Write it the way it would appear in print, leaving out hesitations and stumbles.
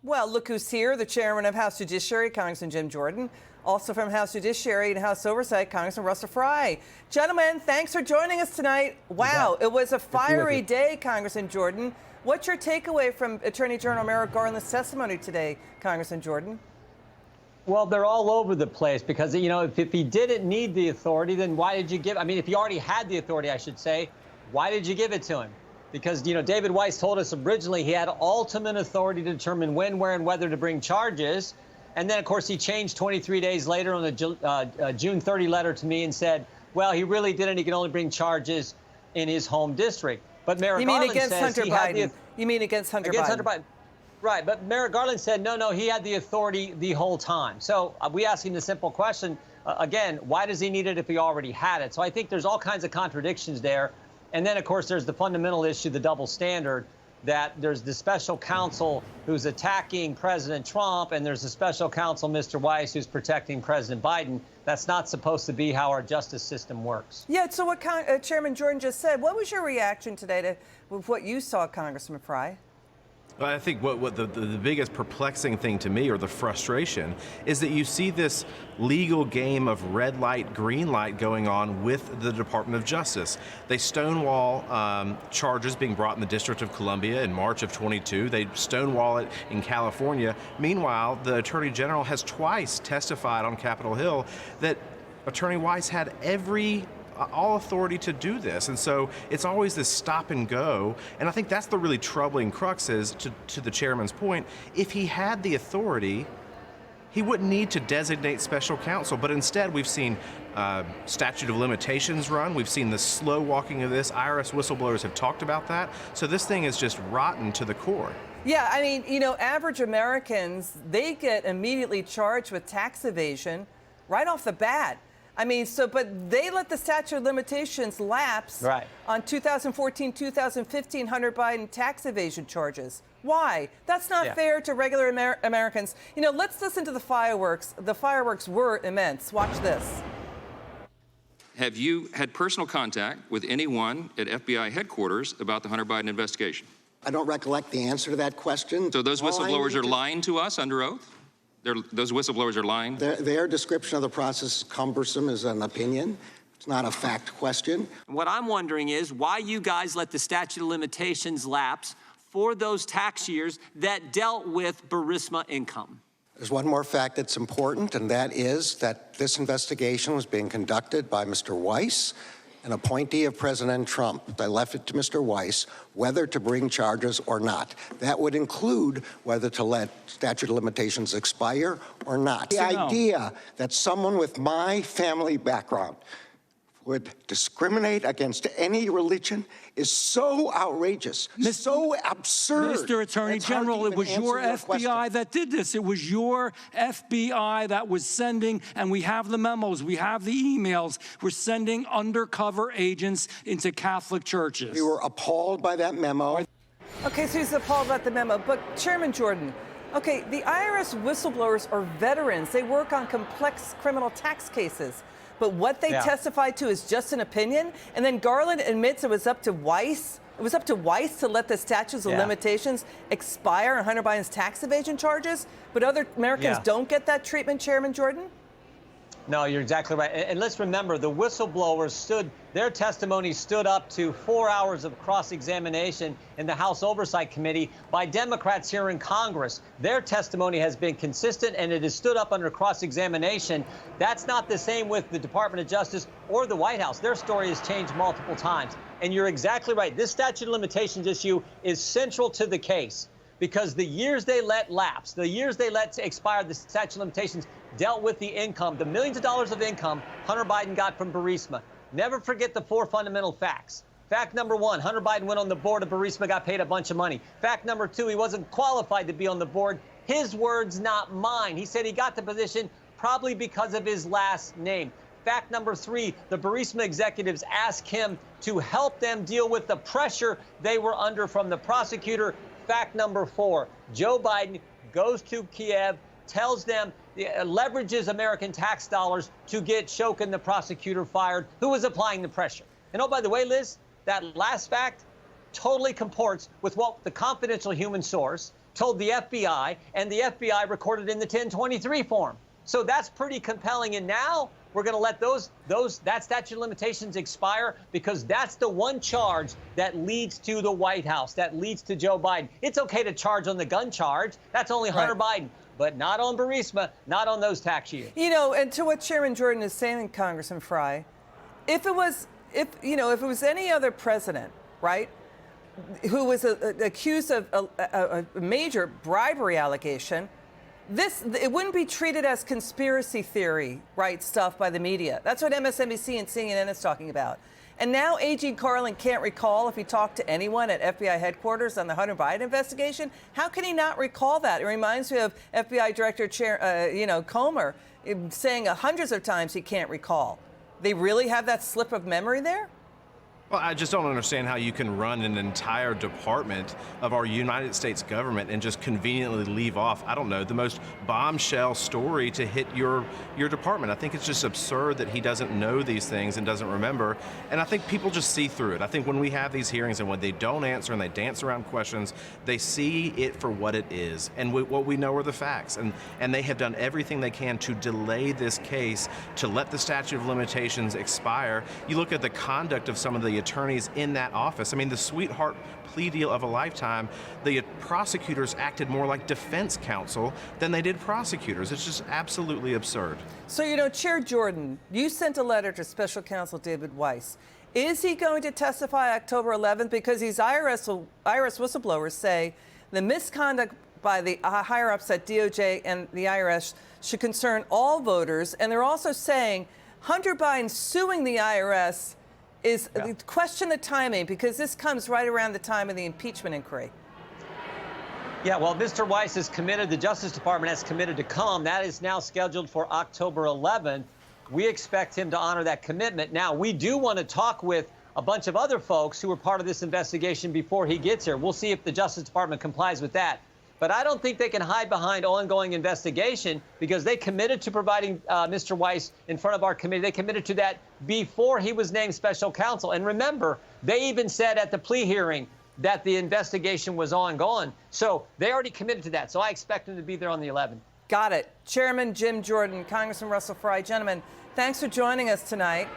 Well, look who's here, the chairman of House Judiciary, Congressman Jim Jordan. Also from House Judiciary and House Oversight, Congressman Russell Fry. Gentlemen, thanks for joining us tonight. Wow, it was a fiery day, Congressman Jordan. What's your takeaway from Attorney General Merrick Garland's testimony today, Congressman Jordan? Well, they're all over the place because, you know, if he didn't need the authority, then why did you give? I mean, if he already had the authority, I should say, why did you give it to him? Because, you know, David Weiss told us originally he had ultimate authority to determine when, where, and whether to bring charges. And then, of course, he changed 23 days later on the June 30 letter to me and said, well, he really didn't. He can only bring charges in his home district. But Merrick Garland says Hunter Biden. You mean against Hunter Biden? Right. But Merrick Garland said, no, he had the authority the whole time. So we asked him the simple question, again, why does he need it if he already had it? So I think there's all kinds of contradictions there. And then, of course, there's the fundamental issue, the double standard, that there's the special counsel who's attacking President Trump, and there's the special counsel, Mr. Weiss, who's protecting President Biden. That's not supposed to be how our justice system works. Yeah, so what Chairman Jordan just said, what was your reaction today to what you saw, Congressman Fry? I think what the biggest perplexing thing to me, or the frustration, is that you see this legal game of red light, green light going on with the Department of Justice. They stonewall charges being brought in the District of Columbia in March of 22. They stonewall it in California. Meanwhile, the Attorney General has twice testified on Capitol Hill that Attorney Weiss had all authority to do this. And so it's always this stop and go. And I think that's the really troubling crux is, to the chairman's point, if he had the authority, he wouldn't need to designate special counsel. But instead, we've seen statute of limitations run. We've seen the slow walking of this. IRS whistleblowers have talked about that. So this thing is just rotten to the core. Yeah, I mean, you know, average Americans, they get immediately charged with tax evasion right off the bat. I mean, but they let the statute of limitations lapse on 2014, 2015 Hunter Biden tax evasion charges. Why? That's not fair to regular Americans. You know, let's listen to the fireworks. The fireworks were immense. Watch this. Have you had personal contact with anyone at FBI headquarters about the Hunter Biden investigation? I don't recollect the answer to that question. So those whistleblowers are lying to us under oath? Those whistleblowers are lying? Their description of the process is cumbersome as an opinion. It's not a fact question. What I'm wondering is why you guys let the statute of limitations lapse for those tax years that dealt with Burisma income. There's one more fact that's important, and that is that this investigation was being conducted by Mr. Weiss, an appointee of President Trump. They left it to Mr. Weiss whether to bring charges or not. That would include whether to let statute of limitations expire or not. The idea that someone with my family background would discriminate against any religion is so outrageous, so absurd. Mr. Attorney General, it was your FBI that did this. It was your FBI that was sending, and we have the memos, we have the emails, we're sending undercover agents into Catholic churches. We were appalled by that memo. Okay, so he's appalled about the memo. But Chairman Jordan, okay, the IRS whistleblowers are veterans. They work on complex criminal tax cases. But what they testified to is just an opinion. And then Garland admits it was up to Weiss. It was up to Weiss to let the statutes of limitations expire on Hunter Biden's tax evasion charges. But other Americans don't get that treatment, Chairman Jordan? No, you're exactly right. And let's remember, the whistleblowers their testimony stood up to 4 hours of cross-examination in the House Oversight Committee by Democrats here in Congress. Their testimony has been consistent, and it has stood up under cross-examination. That's not the same with the Department of Justice or the White House. Their story has changed multiple times. And you're exactly right. This statute of limitations issue is central to the case, because the years they let lapse, the years they let expire the statute of limitations dealt with the income, the millions of dollars of income Hunter Biden got from Burisma. Never forget the four fundamental facts. Fact number one, Hunter Biden went on the board of Burisma, got paid a bunch of money. Fact number two, he wasn't qualified to be on the board. His words, not mine. He said he got the position probably because of his last name. Fact number three, the Burisma executives asked him to help them deal with the pressure they were under from the prosecutor. Fact number four, Joe Biden goes to Kiev, tells them, leverages American tax dollars to get Shokin, the prosecutor, fired, who was applying the pressure. And oh, by the way, Liz, that last fact, totally comports with what the confidential human source told the FBI, and the FBI recorded in the 1023 form. So that's pretty compelling. And now we're going to let that statute of limitations expire because that's the one charge that leads to the White House, that leads to Joe Biden. It's okay to charge on the gun charge. That's only Hunter Biden, but not on Burisma, not on those tax years. You know, and to what Chairman Jordan is saying, Congressman Fry, if it was any other president, right, who was accused of a major bribery allegation, it wouldn't be treated as conspiracy theory, right, stuff by the media. That's what MSNBC and CNN is talking about. And now A.G. Garland can't recall if he talked to anyone at FBI headquarters on the Hunter Biden investigation. How can he not recall that? It reminds me of FBI Director Comer saying hundreds of times he can't recall. They really have that slip of memory there? Well, I just don't understand how you can run an entire department of our United States government and just conveniently leave off, I don't know, the most bombshell story to hit your department. I think it's just absurd that he doesn't know these things and doesn't remember. And I think people just see through it. I think when we have these hearings and when they don't answer and they dance around questions, they see it for what it is. And what we know are the facts. And they have done everything they can to delay this case, to let the statute of limitations expire. You look at the conduct of some of the attorneys in that office. I mean, the sweetheart plea deal of a lifetime, the prosecutors acted more like defense counsel than they did prosecutors. It's just absolutely absurd. So, you know, Chair Jordan, you sent a letter to Special Counsel David Weiss. Is he going to testify October 11th? Because these IRS whistleblowers say the misconduct by the higher-ups at DOJ and the IRS should concern all voters. And they're also saying Hunter Biden suing the IRS is question the timing, because this comes right around the time of the impeachment inquiry. Yeah, well, Mr. Weiss is committed. The Justice Department has committed to come. That is now scheduled for October 11th. We expect him to honor that commitment. Now, we do want to talk with a bunch of other folks who were part of this investigation before he gets here. We'll see if the Justice Department complies with that. But I don't think they can hide behind ongoing investigation, because they committed to providing Mr. Weiss in front of our committee. They committed to that before he was named special counsel. And remember, they even said at the plea hearing that the investigation was ongoing. So they already committed to that. So I expect him to be there on the 11th. Got it. Chairman Jim Jordan, Congressman Russell Fry. Gentlemen, thanks for joining us tonight.